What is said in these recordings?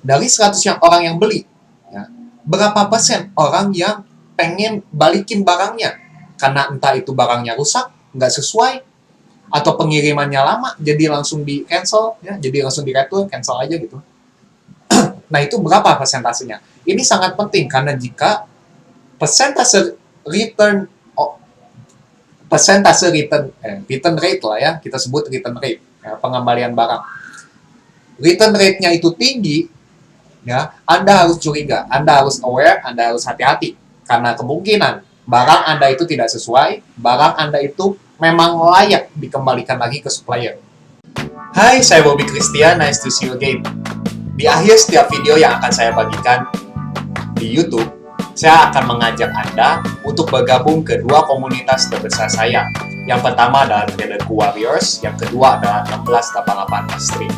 dari 100 orang yang beli, ya, berapa persen orang yang pengen balikin barangnya? Karena entah itu barangnya rusak, nggak sesuai, atau pengirimannya lama, jadi langsung di cancel, ya, jadi langsung di return, cancel aja gitu. Nah, itu berapa persentasenya? Ini sangat penting, karena jika persentase return return rate lah ya, kita sebut return rate, ya, pengembalian barang. Return rate-nya itu tinggi, ya, Anda harus curiga, Anda harus aware, Anda harus hati-hati. Karena kemungkinan barang Anda itu tidak sesuai, barang Anda itu memang layak dikembalikan lagi ke supplier. Hai, saya Bobby Christian, nice to see you again. Di akhir setiap video yang akan saya bagikan di YouTube, saya akan mengajak Anda untuk bergabung ke dua komunitas terbesar saya. Yang pertama adalah Traderku Warriors, yang kedua adalah 1688 Mastery.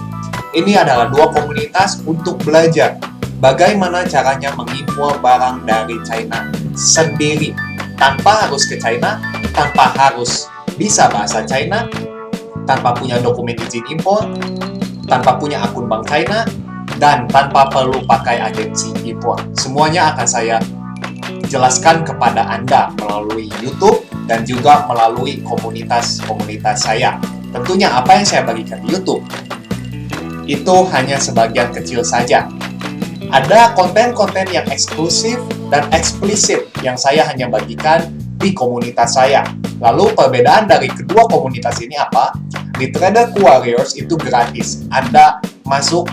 Ini adalah dua komunitas untuk belajar bagaimana caranya mengimpor barang dari China sendiri, tanpa harus ke China, tanpa harus bisa bahasa China, tanpa punya dokumen izin impor, tanpa punya akun bank China, dan tanpa perlu pakai agensi impor. Semuanya akan saya jelaskan kepada Anda melalui YouTube dan juga melalui komunitas-komunitas saya. Tentunya apa yang saya bagikan di YouTube itu hanya sebagian kecil saja. Ada konten-konten yang eksklusif dan eksplisit yang saya hanya bagikan di komunitas saya. Lalu perbedaan dari kedua komunitas ini apa? Di Traderku Warriors itu gratis. Anda masuk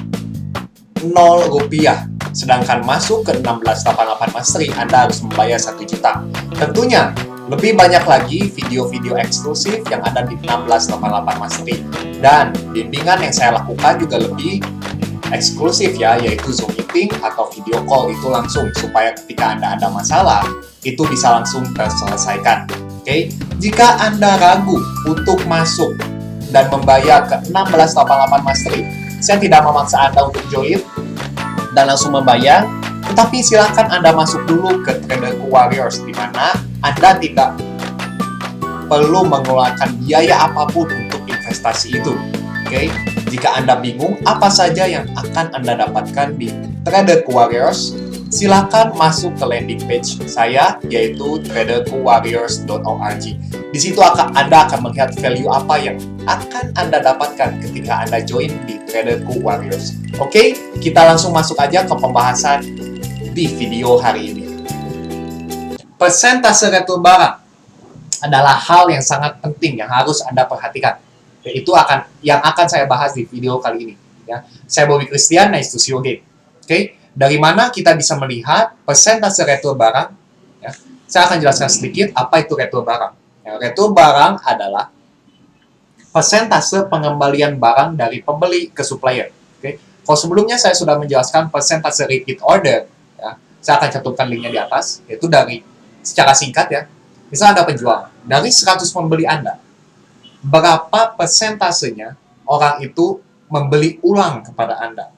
0 rupiah. Sedangkan masuk ke 1688 Mastery, Anda harus membayar 1 juta. Tentunya, lebih banyak lagi video-video eksklusif yang ada di 1688 Mastery. Dan bimbingan yang saya lakukan juga lebih eksklusif ya, yaitu Zoom meeting atau video call itu langsung, supaya ketika Anda ada masalah, itu bisa langsung terselesaikan. Oke? Jika Anda ragu untuk masuk dan membayar ke 1688 Mastery, saya tidak memaksa Anda untuk join dan langsung membayar, tetapi silakan Anda masuk dulu ke Traderku Warriors, di mana Anda tidak perlu mengeluarkan biaya apapun untuk investasi itu. Oke? Jika Anda bingung apa saja yang akan Anda dapatkan di Traderku Warriors, silakan masuk ke landing page saya, yaitu traderkuwarriors.org. Di situ Anda akan melihat value apa yang akan Anda dapatkan ketika Anda join di Traderku Warriors. Oke, kita langsung masuk aja ke pembahasan di video hari ini. Persentase return barang adalah hal yang sangat penting yang harus Anda perhatikan. Itu yang akan saya bahas di video kali ini. Ya, saya Bobby Christian, nice to see you again. Oke, dari mana kita bisa melihat persentase return barang? Ya, saya akan jelaskan sedikit apa itu return barang. Ya, return barang adalah persentase pengembalian barang dari pembeli ke supplier. Oke, kalau sebelumnya saya sudah menjelaskan persentase repeat order, ya, saya akan cantumkan linknya di atas, yaitu dari secara singkat ya. Misalnya Anda penjual, dari 100 pembeli Anda, berapa persentasenya orang itu membeli ulang kepada Anda?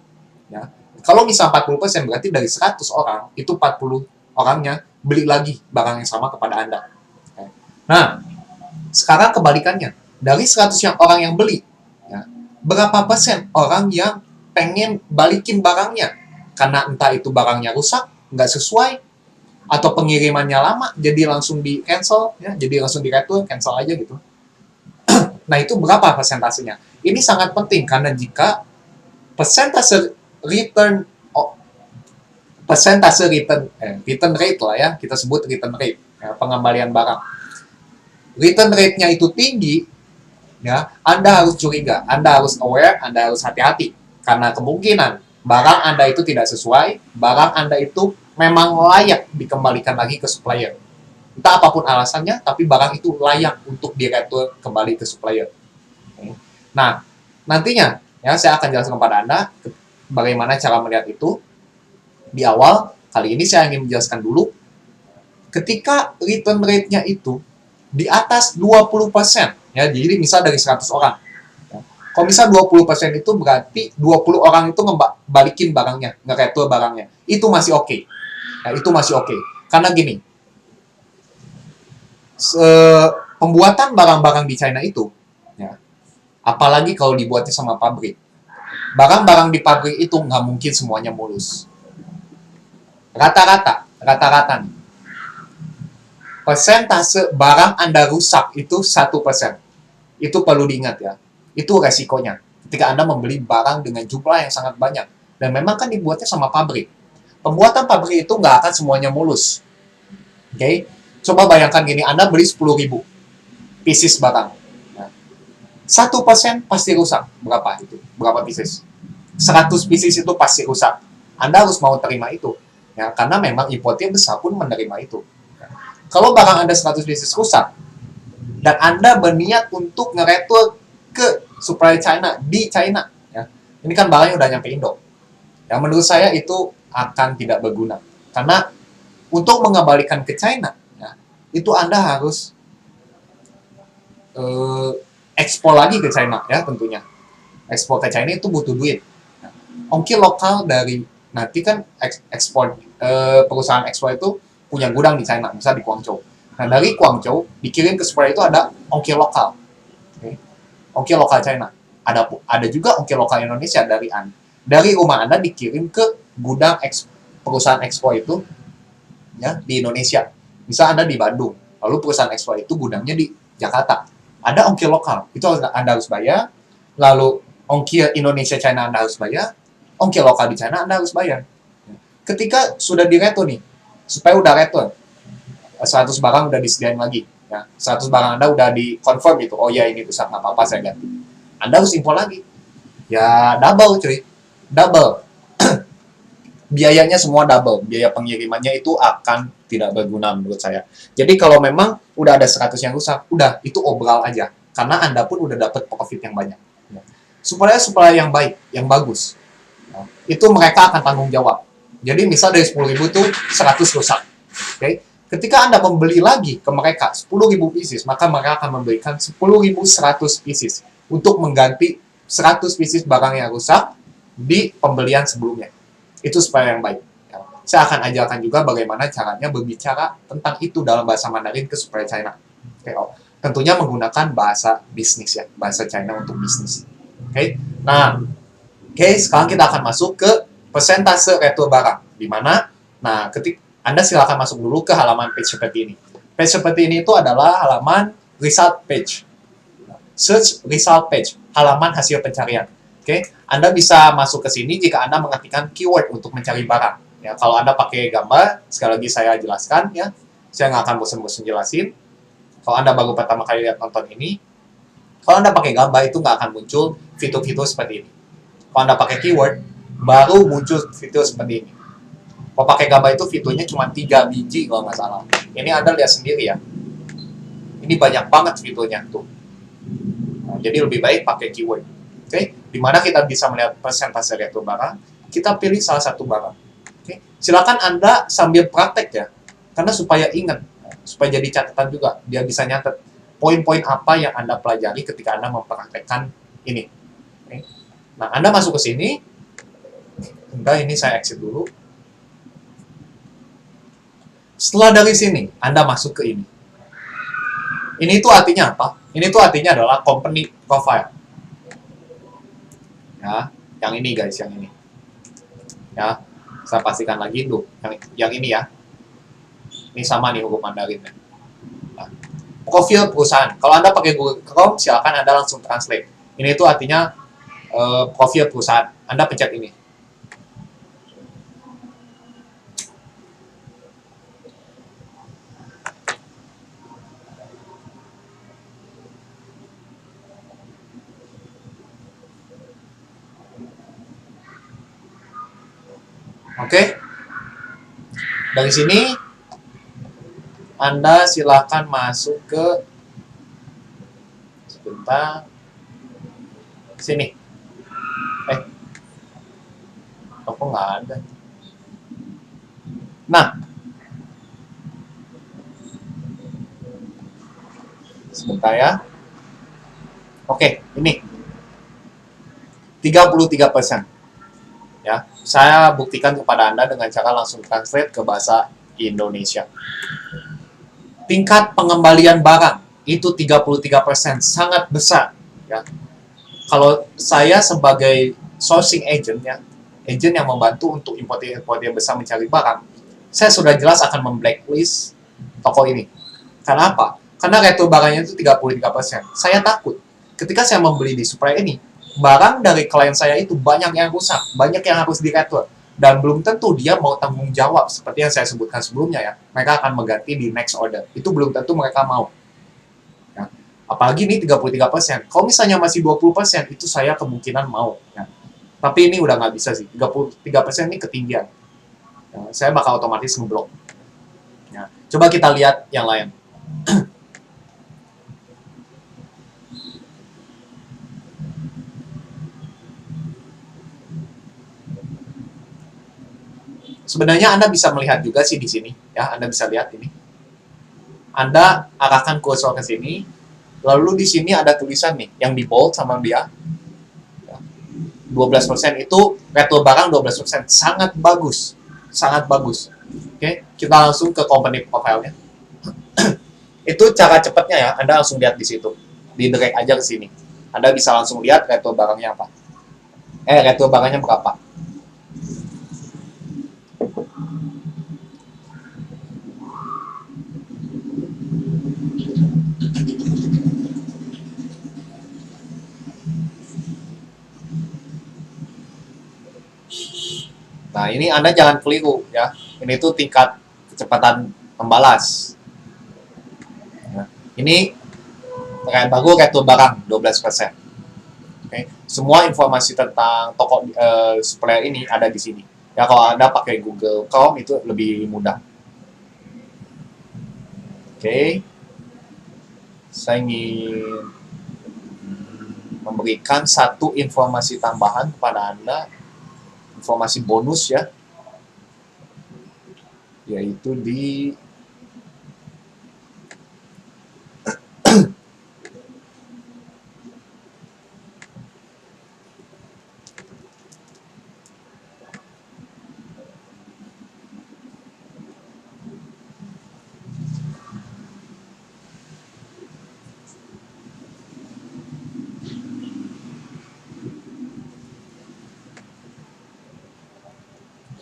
Ya. Kalau misal 40%, berarti dari 100 orang, itu 40 orangnya beli lagi barang yang sama kepada Anda. Nah, sekarang kebalikannya. Dari 100 orang yang beli, ya, berapa persen orang yang pengen balikin barangnya? Karena entah itu barangnya rusak, nggak sesuai, atau pengirimannya lama, jadi langsung di cancel, ya, jadi langsung di return, cancel aja gitu. Nah, itu berapa persentasenya? Ini sangat penting, karena jika persentase return rate lah ya, kita sebut return rate, ya, pengembalian barang. Return rate-nya itu tinggi, ya, Anda harus curiga, Anda harus aware, Anda harus hati-hati. Karena kemungkinan barang Anda itu tidak sesuai, barang Anda itu memang layak dikembalikan lagi ke supplier. Entah apapun alasannya, tapi barang itu layak untuk di-return kembali ke supplier. Nah, nantinya ya saya akan jelaskan kepada Anda bagaimana cara melihat itu. Di awal, kali ini saya ingin menjelaskan dulu, ketika return rate-nya itu di atas 20%, ya, jadi misal dari 100 orang. Ya. Kalau misal 20% itu berarti 20 orang itu ngebalikin barangnya, nge-return barangnya. Itu masih oke. Ya, itu masih oke. Karena gini, pembuatan barang-barang di China itu, ya, apalagi kalau dibuatnya sama pabrik, Barang-barang di pabrik itu nggak mungkin semuanya mulus. Rata-rata nih. Persentase barang Anda rusak itu 1%. Itu perlu diingat ya. Itu resikonya. Ketika Anda membeli barang dengan jumlah yang sangat banyak. Dan memang kan dibuatnya sama pabrik. Pembuatan pabrik itu nggak akan semuanya mulus. Oke? Okay? Coba bayangkan gini, Anda beli 10.000 pieces barang. 1% pasti rusak. Berapa itu? Berapa pieces? 100 pieces itu pasti rusak. Anda harus mau terima itu. Ya, karena memang importnya besar pun menerima itu. Kalau barang Anda 100 pieces rusak, dan Anda berniat untuk ngeretur ke supplier China, di China, ya, ini kan barangnya udah nyampe Indo. Ya, menurut saya itu akan tidak berguna. Karena untuk mengembalikan ke China, ya, itu Anda harus ekspor lagi ke China, ya tentunya. Ekspor ke China itu butuh duit. Ongkir lokal dari nanti kan ekspor perusahaan ekspor itu punya gudang di China, misalnya di Guangzhou. Nah, dari Guangzhou dikirim ke supplier itu ada ongkir lokal. Okay. Ongkir lokal China. Ada juga ongkir lokal Indonesia dari rumah Anda dikirim ke gudang perusahaan ekspor itu, ya, di Indonesia. Misal Anda di Bandung, lalu perusahaan ekspor itu gudangnya di Jakarta. Ada ongkir lokal, itu Anda harus bayar. Lalu ongkir Indonesia China Anda harus bayar. Ongkir lokal di China Anda harus bayar. Ketika sudah diretur nih, supaya udah retur, 100 barang udah disediain lagi, ya, 100 barang Anda udah di confirm gitu, oh ya ini rusak, nggak apa-apa saya ganti. Anda harus impor lagi, ya double cuy, double. Biayanya semua double, biaya pengirimannya itu akan tidak berguna menurut saya. Jadi kalau memang udah ada 100 yang rusak, udah itu obral aja, karena Anda pun udah dapat profit yang banyak. Supplier yang baik, yang bagus, itu mereka akan tanggung jawab. Jadi misal dari 10.000 itu 100 rusak. Okay? Ketika Anda membeli lagi ke mereka 10.000 pieces, maka mereka akan memberikan 10.100 pieces untuk mengganti 100 pieces barang yang rusak di pembelian sebelumnya. Itu supaya yang baik. Saya akan ajarkan juga bagaimana caranya berbicara tentang itu dalam bahasa Mandarin ke supplier China. Okay? Tentunya menggunakan bahasa bisnis ya, bahasa China untuk bisnis. Okay? Nah, sekarang kita akan masuk ke persentase retur barang, di mana, nah, Anda silakan masuk dulu ke halaman page seperti ini. Page seperti ini itu adalah halaman result page, search result page, halaman hasil pencarian. Oke, Anda bisa masuk ke sini jika Anda mengetikkan keyword untuk mencari barang. Ya, kalau Anda pakai gambar, sekali lagi saya jelaskan ya, saya nggak akan bosan-bosan jelasin. Kalau Anda baru pertama kali lihat nonton ini, kalau Anda pakai gambar itu nggak akan muncul fitur-fitur seperti ini. Kalau Anda pakai keyword, baru muncul fitur seperti ini. Kalau pakai gambar itu fiturnya cuma 3 biji kalau nggak salah. Ini Anda lihat sendiri ya. Ini banyak banget fiturnya tuh. Nah, jadi lebih baik pakai keyword. Oke, dimana kita bisa melihat persentase retur barang. Kita pilih salah satu barang. Oke, silakan Anda sambil praktek ya, karena supaya ingat, supaya jadi catatan juga. Dia bisa nyatet poin-poin apa yang Anda pelajari ketika Anda mempraktekkan ini. Oke. Nah, Anda masuk ke sini. Bentar, ini saya exit dulu. Setelah dari sini, Anda masuk ke ini. Ini tuh artinya apa? Ini tuh artinya adalah company profile. Ya, yang ini guys, yang ini. Ya, saya pastikan lagi tuh, yang ini ya. Ini sama nih hukum Mandarin. Nah, profil perusahaan. Kalau Anda pakai Google Chrome, silakan Anda langsung translate. Ini tuh artinya profil perusahaan. Anda pencet ini. Oke, dari sini Anda silakan masuk ke sebentar sini. Kok nggak ada? Nah, sebentar ya. Oke, ini 33%. Ya, saya buktikan kepada Anda dengan cara langsung translate ke bahasa Indonesia. Tingkat pengembalian barang itu 33%, sangat besar ya. Kalau saya sebagai sourcing agent ya, agent yang membantu untuk importer besar mencari barang, saya sudah jelas akan memblacklist toko ini. Karena apa? Karena retur barangnya itu 33%. Saya takut ketika saya membeli di supplier ini, barang dari klien saya itu banyak yang rusak, banyak yang harus diretur, dan belum tentu dia mau tanggung jawab seperti yang saya sebutkan sebelumnya ya. Mereka akan mengganti di next order. Itu belum tentu mereka mau. Ya. Apalagi ini 33%. Kalau misalnya masih 20%, itu saya kemungkinan mau. Ya. Tapi ini udah nggak bisa sih. 33% ini ketinggian. Ya, saya bakal otomatis ngeblok. Ya. Coba kita lihat yang lain. Sebenarnya Anda bisa melihat juga sih di sini, ya. Anda bisa lihat ini. Anda arahkan kursor ke sini, lalu di sini ada tulisan nih, yang di bold sama dia. 12% itu retur barang 12%. Sangat bagus. Sangat bagus. Oke, kita langsung ke company profile-nya. Itu cara cepatnya ya, Anda langsung lihat di situ. Di drag aja ke sini. Anda bisa langsung lihat retur barangnya apa. Retur barangnya berapa. Nah, ini Anda jangan keliru ya. Ini tuh tingkat kecepatan membalas. Nah, ini terkait baru retur barang 12%. Oke. Semua informasi tentang toko supplier ini ada di sini. Ya, kalau Anda pakai Google Chrome itu lebih mudah. Oke. Saya ingin memberikan satu informasi tambahan kepada Anda, informasi bonus ya, yaitu di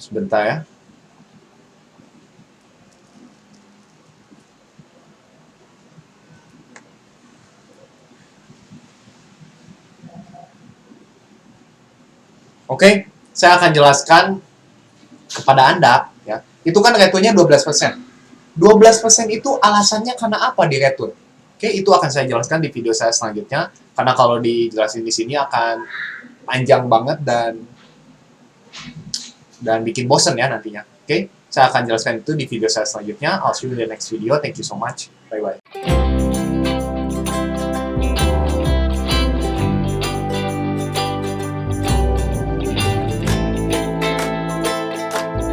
sebentar ya. Oke, saya akan jelaskan kepada Anda ya. Itu kan returnya 12%. 12% itu alasannya karena apa di retur? Oke, itu akan saya jelaskan di video saya selanjutnya, karena kalau dijelasin di sini akan panjang banget dan bikin bosen ya nantinya. Oke, saya akan jelaskan itu di video saya selanjutnya. I'll see you in the next video. Thank you so much. Bye-bye.